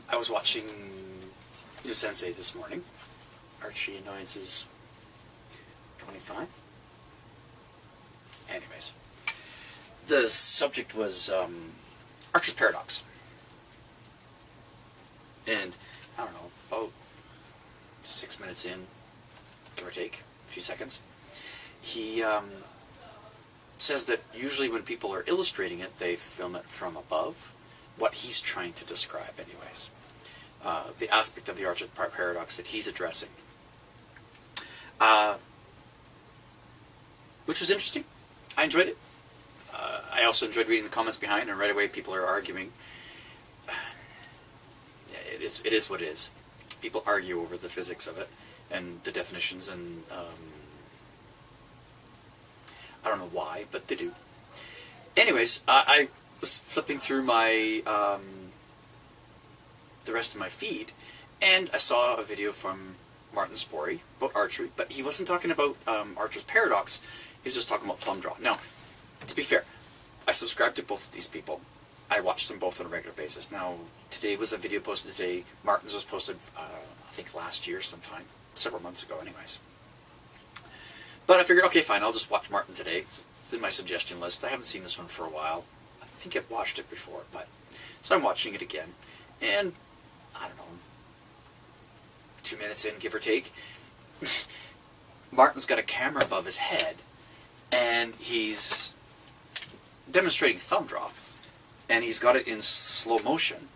I was watching nusensie this morning. Archery Annoyances 25. Anyways, the subject was Archer's Paradox. And, I don't know, about 6 minutes in, give or take, a few seconds, he says that usually when people are illustrating it, they film it from above, what he's trying to describe anyways. The aspect of the Archer's Paradox that he's addressing. Which was interesting. I enjoyed it. I also enjoyed reading the comments behind, and right away people are arguing. It is what it is. People argue over the physics of it and the definitions, and I don't know why, but they do. Anyways, I was flipping through my the rest of my feed, and I saw a video from Martin Spory about archery, but he wasn't talking about Archer's Paradox. He was just talking about thumb draw. Now, to be fair, I subscribe to both of these people. I watch them both on a regular basis. Now, today was a video posted today. Martin's was posted, I think last year sometime, several months ago anyways. But I figured, okay, fine, I'll just watch Martin today. It's in my suggestion list. I haven't seen this one for a while. I think I've watched it before, but so I'm watching it again. And, I don't know, 2 minutes in, give or take, Martin's got a camera above his head, and he's demonstrating thumb draw, and he's got it in slow motion,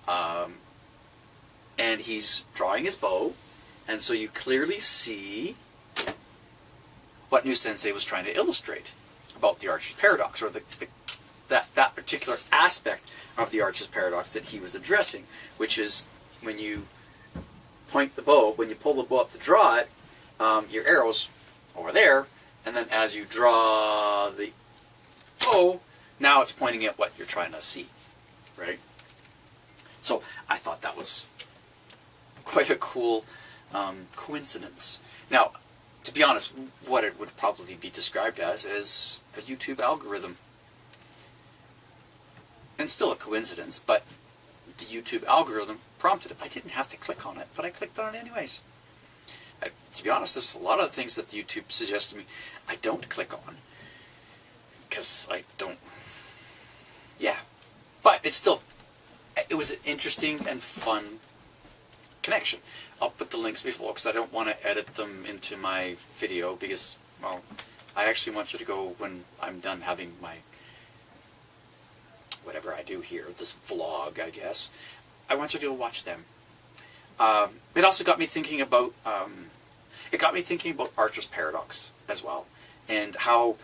and he's drawing his bow, and so you clearly see what nusensie was trying to illustrate about the Archer's Paradox, or that particular aspect of the Archer's Paradox that he was addressing, which is when you point the bow, when you pull the bow up to draw it, your arrow's over there, and then as you draw the bow, now it's pointing at what you're trying to see, right? So I thought that was quite a cool coincidence. Now, to be honest, what it would probably be described as is a YouTube algorithm. And still a coincidence, but the YouTube algorithm prompted it. I didn't have to click on it, but I clicked on it anyways. To be honest, there's a lot of things that YouTube suggests to me I don't click on, because I don't, yeah. But it's still, it was an interesting and fun connection. I'll put the links below because I don't want to edit them into my video because, well, I actually want you to go when I'm done having my, whatever I do here, this vlog, I guess. I want you to go watch them. It also got me thinking about, Archer's Paradox as well, and how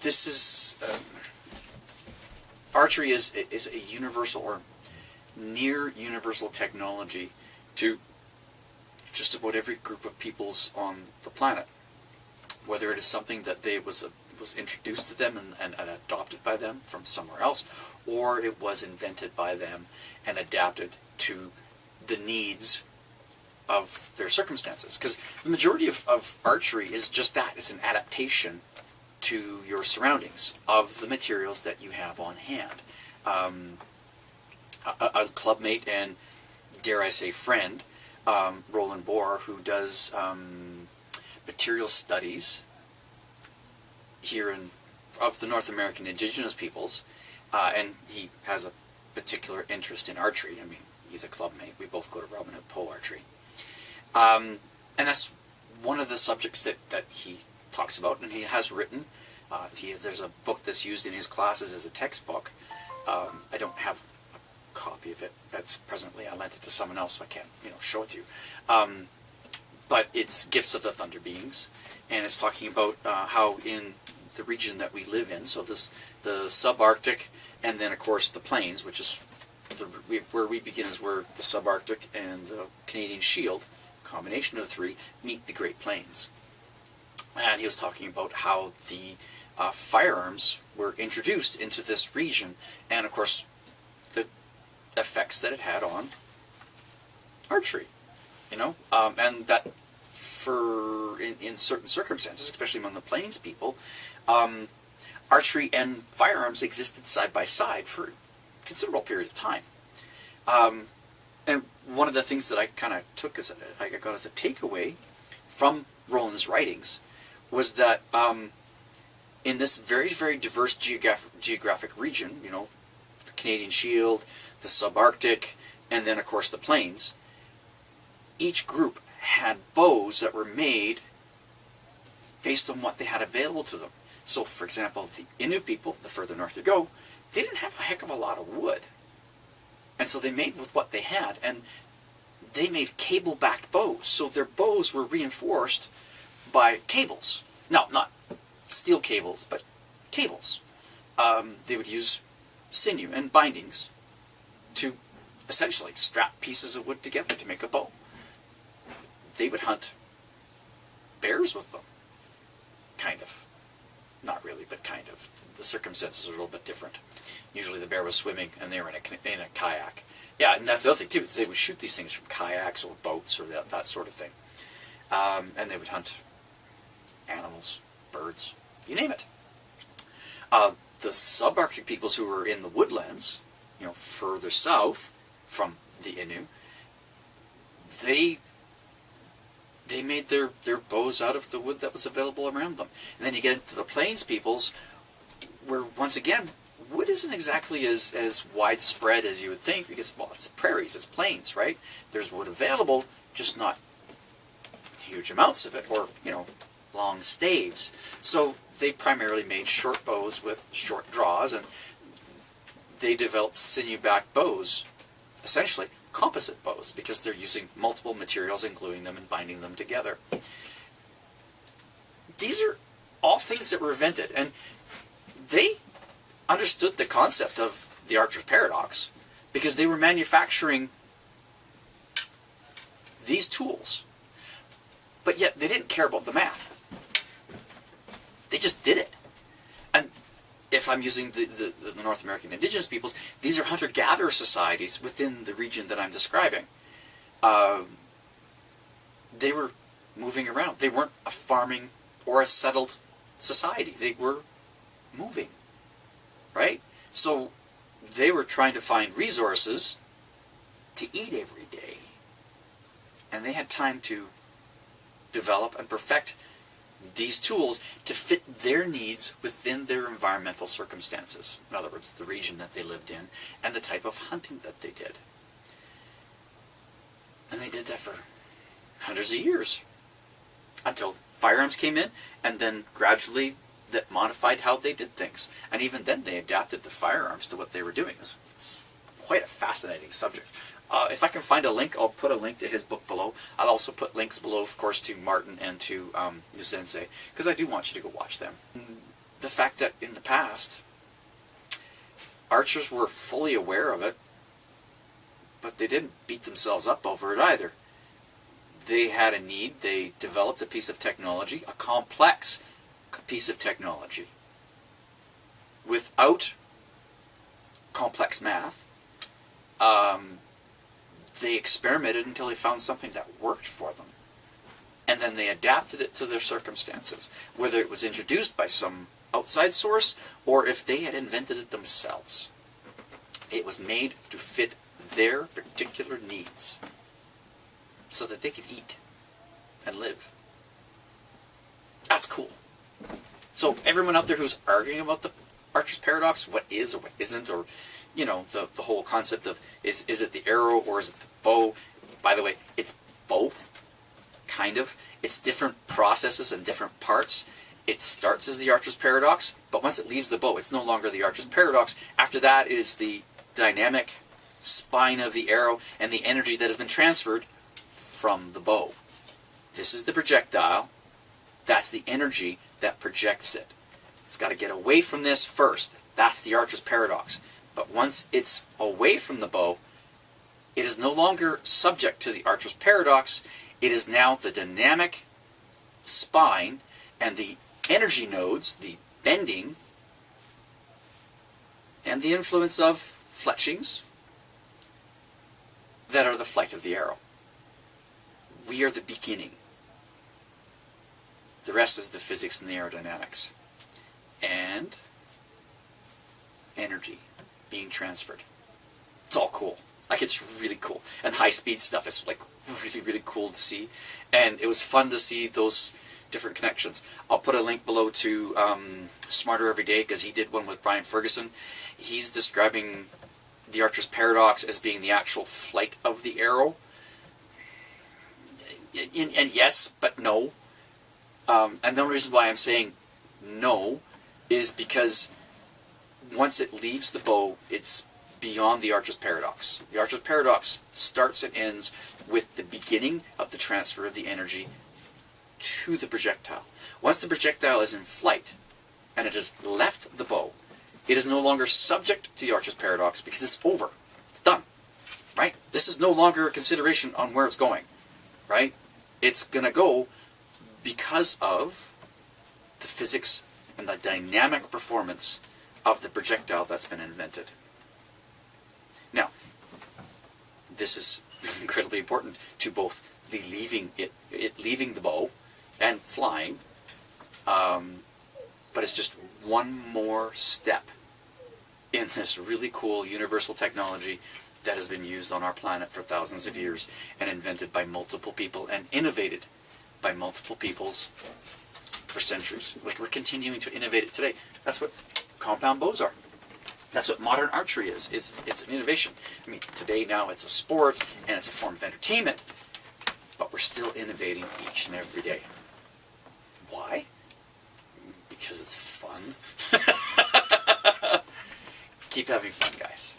this is, archery is a universal or near universal technology to just about every group of peoples on the planet, whether it is something that was introduced to them and adopted by them from somewhere else, or it was invented by them and adapted to the needs of their circumstances. Because the majority of archery is just that. It's an adaptation to your surroundings of the materials that you have on hand. A clubmate and, dare I say, friend, Roland Bohr, who does material studies here of the North American indigenous peoples, and he has a particular interest in archery. I mean, he's a clubmate. We both go to Robin Hood pole archery. And that's one of the subjects that he talks about, and he has written. There's a book that's used in his classes as a textbook. I don't have a copy of it. That's presently, I lent it to someone else, so I can't, show it to you. But it's Gifts of the Thunder Beings, and it's talking about how in the region that we live in, so the subarctic, and then of course the plains, which is where we begin is where the subarctic and the Canadian Shield, combination of the three, meet the Great Plains. And he was talking about how the firearms were introduced into this region, and of course the effects that it had on archery, and that in certain circumstances, especially among the plains people, archery and firearms existed side by side for a considerable period of time. And one of the things that I kind of took as I got as a takeaway from Roland's writings was that in this very, very diverse geographic region, you know, the Canadian Shield, the subarctic, and then of course the plains, each group had bows that were made based on what they had available to them. So, for example, the Inuit people, the further north you go, they didn't have a heck of a lot of wood. And so they made with what they had, and they made cable-backed bows. So their bows were reinforced by cables. No, not steel cables, but cables. They would use sinew and bindings to essentially strap pieces of wood together to make a bow. They would hunt bears with them. Kind of. Not really, but kind of. The circumstances are a little bit different. Usually the bear was swimming and they were in a kayak. Yeah, and that's the other thing too, is they would shoot these things from kayaks or boats or that sort of thing. And they would hunt animals, birds, you name it. The subarctic peoples who were in the woodlands, you know, further south from the Innu, they made their bows out of the wood that was available around them. And then you get into the plains peoples, where once again, wood isn't exactly as widespread as you would think, because, well, it's prairies, it's plains, right? There's wood available, just not huge amounts of it, or, you know, long staves. So they primarily made short bows with short draws, and they developed sinew-backed bows, essentially composite bows, because they're using multiple materials and gluing them and binding them together. These are all things that were invented, and they understood the concept of the archer's paradox because they were manufacturing these tools, but yet they didn't care about the math. They just did it. And if I'm using the North American indigenous peoples, these are hunter-gatherer societies within the region that I'm describing. They were moving around. They weren't a farming or a settled society. They were moving, right? So they were trying to find resources to eat every day. And they had time to develop and perfect these tools to fit their needs within their environmental circumstances. In other words, the region that they lived in and the type of hunting that they did. And they did that for hundreds of years until firearms came in, and then gradually that modified how they did things. And even then they adapted the firearms to what they were doing. It's quite a fascinating subject. If I can find a link, I'll put a link to his book below. I'll also put links below, of course, to Martin and to nusensie, because I do want you to go watch them. The fact that in the past, archers were fully aware of it, but they didn't beat themselves up over it either. They had a need. They developed a piece of technology, a complex piece of technology, without complex math. They experimented until they found something that worked for them. And then they adapted it to their circumstances, whether it was introduced by some outside source or if they had invented it themselves. It was made to fit their particular needs so that they could eat and live. That's cool. So everyone out there who's arguing about the archer's paradox, what is or what isn't, or you know, the whole concept of is it the arrow or is it the bow? By the way, it's both, kind of. It's different processes and different parts. It starts as the archer's paradox, but once it leaves the bow, it's no longer the archer's paradox. After that, it is the dynamic spine of the arrow and the energy that has been transferred from the bow. This is the projectile. That's the energy that projects it. It's got to get away from this first. That's the archer's paradox. But once it's away from the bow, it is no longer subject to the archer's paradox. It is now the dynamic spine and the energy nodes, the bending, and the influence of fletchings that are the flight of the arrow. We are the beginning. The rest is the physics and the aerodynamics. And energy being transferred. It's all cool. Like, it's really cool. And high-speed stuff is, like, really, really cool to see. And it was fun to see those different connections. I'll put a link below to Smarter Every Day, because he did one with Brian Ferguson. He's describing the Archer's paradox as being the actual flight of the arrow. And yes, but no. And the only reason why I'm saying no is because once it leaves the bow, it's beyond the Archer's paradox. The Archer's paradox starts and ends with the beginning of the transfer of the energy to the projectile. Once the projectile is in flight and it has left the bow, it is no longer subject to the Archer's paradox because it's over. It's done. Right? This is no longer a consideration on where it's going. Right? It's going to go because of the physics and the dynamic performance of the projectile that's been invented. Now, this is incredibly important to both the leaving the bow and flying, but it's just one more step in this really cool universal technology that has been used on our planet for thousands of years and invented by multiple people and innovated by multiple peoples for centuries. Like, we're continuing to innovate it today. That's what compound bows are. That's what modern archery is. It's an innovation. I mean, today now it's a sport and it's a form of entertainment, but we're still innovating each and every day. Why? Because it's fun. Keep having fun, guys.